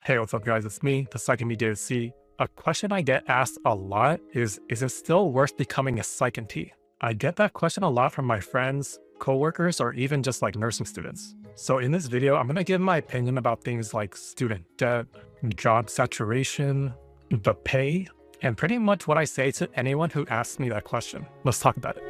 Hey, what's up guys? It's me, the Psych NPDavidC. A question I get asked a lot is it still worth becoming a Psych NP? I get that question a lot from my friends, coworkers, or even just like nursing students. So in this video, I'm gonna give my opinion about things like student debt, job saturation, the pay, and pretty much what I say to anyone who asks me that question. Let's talk about it.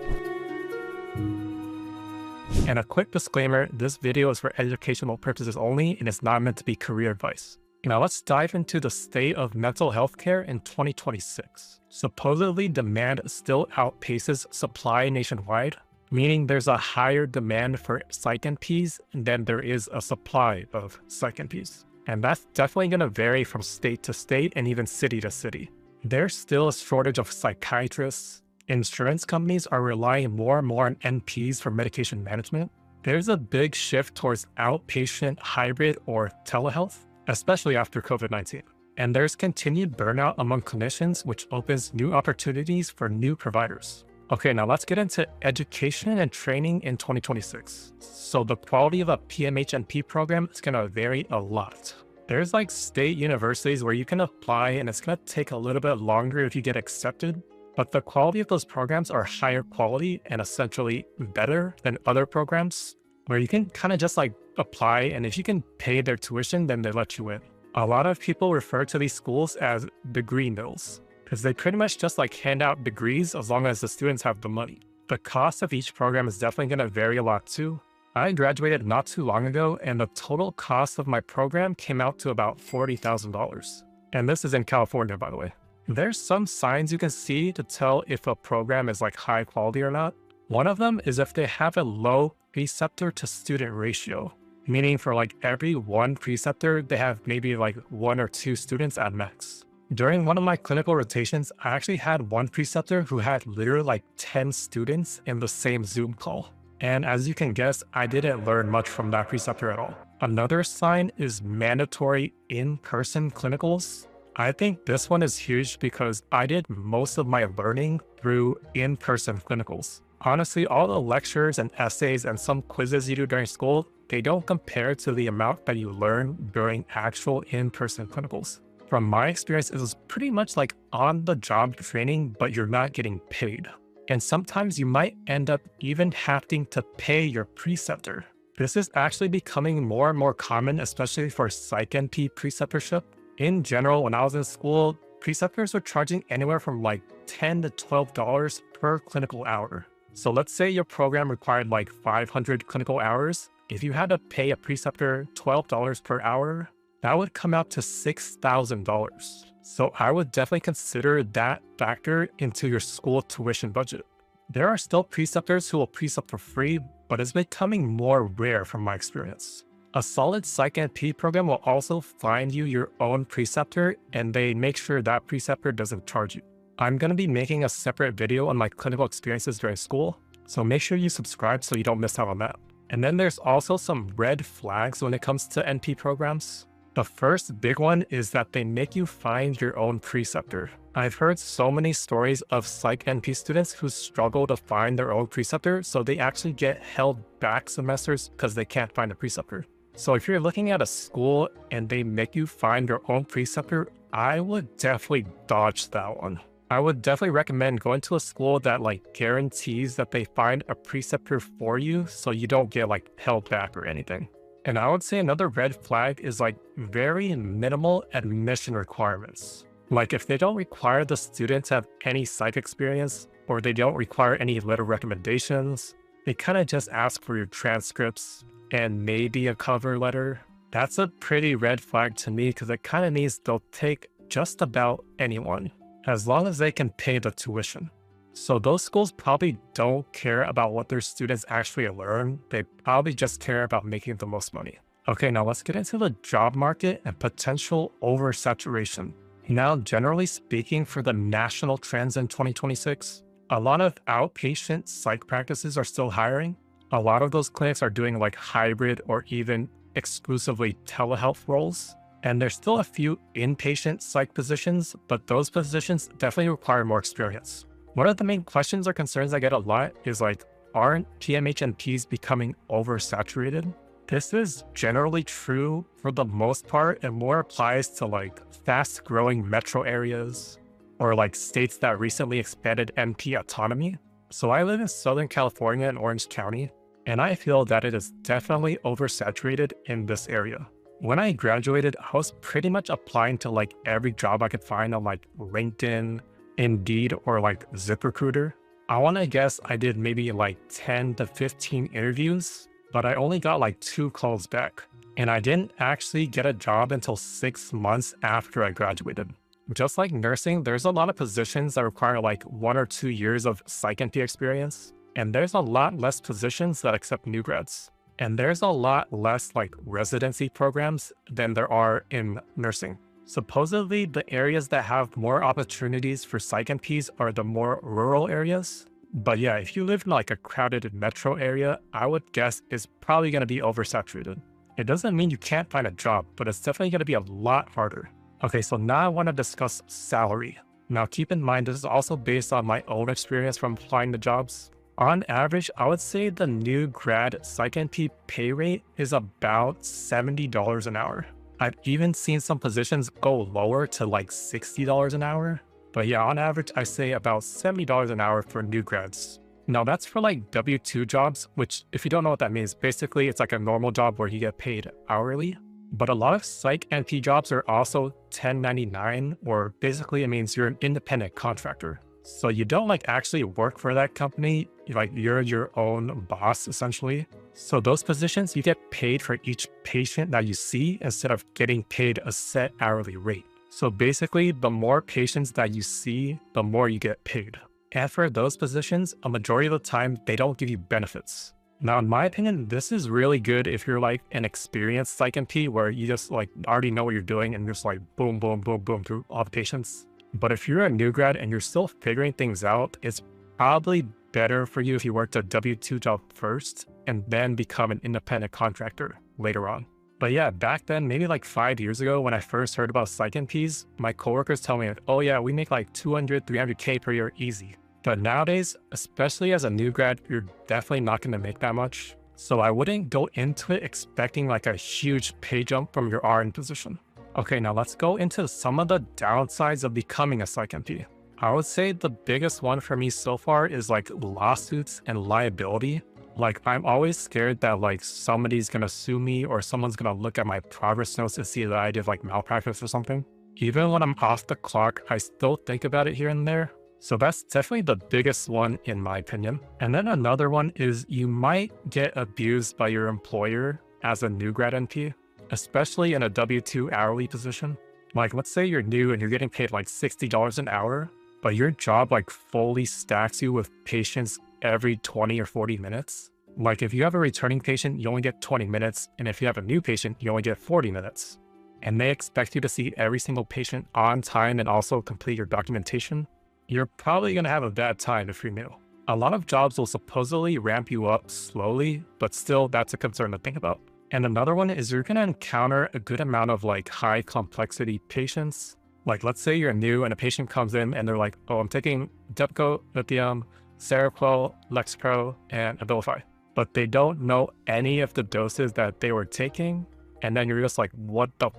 And a quick disclaimer, this video is for educational purposes only and it's not meant to be career advice. Now let's dive into the state of mental health care in 2026. Supposedly, demand still outpaces supply nationwide, meaning there's a higher demand for Psych NPs than there is a supply of Psych NPs. And that's definitely going to vary from state to state and even city to city. There's still a shortage of psychiatrists. Insurance companies are relying more and more on NPs for medication management. There's a big shift towards outpatient, hybrid, or telehealth, especially after COVID-19. And there's continued burnout among clinicians, which opens new opportunities for new providers. Okay, now let's get into education and training in 2026. So the quality of a PMHNP program is gonna vary a lot. There's like state universities where you can apply and it's gonna take a little bit longer if you get accepted, but the quality of those programs are higher quality and essentially better than other programs where you can kind of just like apply, and if you can pay their tuition, then they let you in. A lot of people refer to these schools as degree mills because they pretty much just like hand out degrees as long as the students have the money. The cost of each program is definitely going to vary a lot too. I graduated not too long ago and the total cost of my program came out to about $40,000. And this is in California, by the way. There's some signs you can see to tell if a program is like high quality or not. One of them is if they have a low preceptor to student ratio, meaning for like every one preceptor, they have maybe like 1 or 2 students at max. During one of my clinical rotations, I actually had one preceptor who had literally like 10 students in the same Zoom call. And as you can guess, I didn't learn much from that preceptor at all. Another sign is mandatory in-person clinicals. I think this one is huge because I did most of my learning through in-person clinicals. Honestly, all the lectures and essays and some quizzes you do during school, they don't compare to the amount that you learn during actual in-person clinicals. From my experience, it was pretty much like on-the-job training, but you're not getting paid. And sometimes you might end up even having to pay your preceptor. This is actually becoming more and more common, especially for Psych NP preceptorship. In general, when I was in school, preceptors were charging anywhere from like $10 to $12 per clinical hour. So let's say your program required like 500 clinical hours. If you had to pay a preceptor $12 per hour, that would come out to $6,000. So I would definitely consider that factor into your school tuition budget. There are still preceptors who will precept for free, but it's becoming more rare from my experience. A solid Psych NP program will also find you your own preceptor, and they make sure that preceptor doesn't charge you. I'm going to be making a separate video on my clinical experiences during school, so make sure you subscribe so you don't miss out on that. And then there's also some red flags when it comes to NP programs. The first big one is that they make you find your own preceptor. I've heard so many stories of Psych NP students who struggle to find their own preceptor, so they actually get held back semesters because they can't find a preceptor. So if you're looking at a school and they make you find your own preceptor, I would definitely dodge that one. I would definitely recommend going to a school that like guarantees that they find a preceptor for you so you don't get like held back or anything. And I would say another red flag is like very minimal admission requirements. Like if they don't require the student to have any psych experience or they don't require any letter recommendations, they kind of just ask for your transcripts and maybe a cover letter. That's a pretty red flag to me because it kind of means they'll take just about anyone, as long as they can pay the tuition. So those schools probably don't care about what their students actually learn. They probably just care about making the most money. Okay, now let's get into the job market and potential oversaturation. Now, generally speaking, for the national trends in 2026, a lot of outpatient psych practices are still hiring. A lot of those clinics are doing like hybrid or even exclusively telehealth roles. And there's still a few inpatient psych positions, but those positions definitely require more experience. One of the main questions or concerns I get a lot is like, aren't PMHNPs becoming oversaturated? This is generally true for the most part. It more applies to like fast growing metro areas or like states that recently expanded NP autonomy. So I live in Southern California in Orange County, and I feel that it is definitely oversaturated in this area. When I graduated, I was pretty much applying to like every job I could find on like LinkedIn, Indeed, or like ZipRecruiter. I want to guess I did maybe like 10 to 15 interviews, but I only got like 2 calls back. And I didn't actually get a job until 6 months after I graduated. Just like nursing, there's a lot of positions that require like 1 or 2 years of Psych NP experience. And there's a lot less positions that accept new grads. And there's a lot less like residency programs than there are in nursing. Supposedly, the areas that have more opportunities for Psych NPs are the more rural areas. But yeah, if you live in like a crowded metro area, I would guess it's probably going to be oversaturated. It doesn't mean you can't find a job, but it's definitely going to be a lot harder. Okay, so now I want to discuss salary. Now keep in mind, this is also based on my own experience from applying to jobs. On average, I would say the new grad Psych NP pay rate is about $70 an hour. I've even seen some positions go lower to like $60 an hour. But yeah, on average, I say about $70 an hour for new grads. Now that's for like W-2 jobs, which if you don't know what that means, basically it's like a normal job where you get paid hourly. But a lot of Psych NP jobs are also 1099, or basically it means you're an independent contractor. So you don't like actually work for that company, like you're your own boss essentially. So those positions, you get paid for each patient that you see instead of getting paid a set hourly rate. So basically, the more patients that you see, the more you get paid. And for those positions, a majority of the time, they don't give you benefits. Now, in my opinion, this is really good if you're like an experienced Psych NP where you just like already know what you're doing and just like boom, boom, boom, boom through all the patients. But if you're a new grad and you're still figuring things out, it's probably better for you if you worked a W-2 job first and then become an independent contractor later on. But yeah, back then, maybe like 5 years ago when I first heard about Psych NPs, my coworkers tell me, oh yeah, we make like 200, 300K per year easy. But nowadays, especially as a new grad, you're definitely not going to make that much. So I wouldn't go into it expecting like a huge pay jump from your RN position. Okay, now let's go into some of the downsides of becoming a Psych NP. I would say the biggest one for me so far is like lawsuits and liability. Like I'm always scared that like somebody's gonna sue me or someone's gonna look at my progress notes and see that I did like malpractice or something. Even when I'm off the clock, I still think about it here and there. So that's definitely the biggest one in my opinion. And then another one is you might get abused by your employer as a new grad NP, especially in a W-2 hourly position. Like let's say you're new and you're getting paid like $60 an hour, but your job like fully stacks you with patients every 20 or 40 minutes. Like if you have a returning patient, you only get 20 minutes. And if you have a new patient, you only get 40 minutes. And they expect you to see every single patient on time and also complete your documentation. You're probably going to have a bad time if you're new. A lot of jobs will supposedly ramp you up slowly, but still that's a concern to think about. And another one is you're going to encounter a good amount of like high complexity patients. Like let's say you're new and a patient comes in and they're like, oh, I'm taking Depakote, lithium, Seroquel, Lexapro, and Abilify. But they don't know any of the doses that they were taking. And then you're just like, what do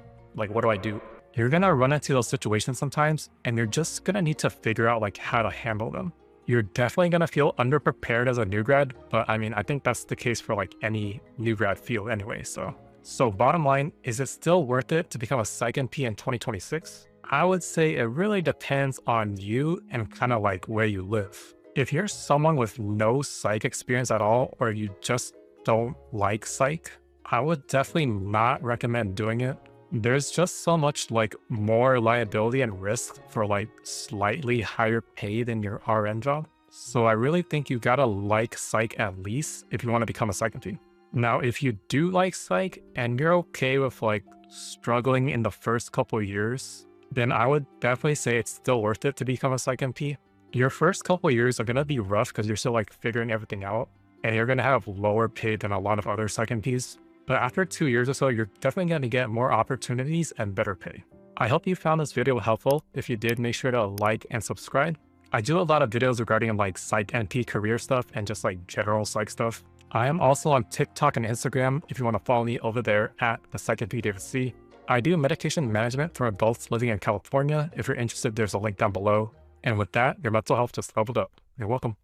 I do? You're gonna run into those situations sometimes, and you're just gonna need to figure out like how to handle them. You're definitely gonna feel underprepared as a new grad, but I mean, I think that's the case for like any new grad field anyway, So bottom line, is it still worth it to become a Psych NP in 2026? I would say it really depends on you and kind of like where you live. If you're someone with no psych experience at all, or you just don't like psych, I would definitely not recommend doing it. There's just so much like more liability and risk for like slightly higher pay than your RN job. So I really think you gotta like psych at least if you want to become a Psych NP. Now, if you do like psych and you're okay with like struggling in the first couple of years, then I would definitely say it's still worth it to become a Psych NP. Your first couple of years are going to be rough because you're still like figuring everything out, and you're going to have lower pay than a lot of other Psych NPs. But after 2 years or so, you're definitely going to get more opportunities and better pay. I hope you found this video helpful. If you did, make sure to like and subscribe. I do a lot of videos regarding like Psych NP career stuff and just like general psych stuff. I am also on TikTok and Instagram if you want to follow me over there at ThePsychNPDavidC. I do medication management for adults living in California. If you're interested, there's a link down below. And with that, your mental health just leveled up. You're welcome.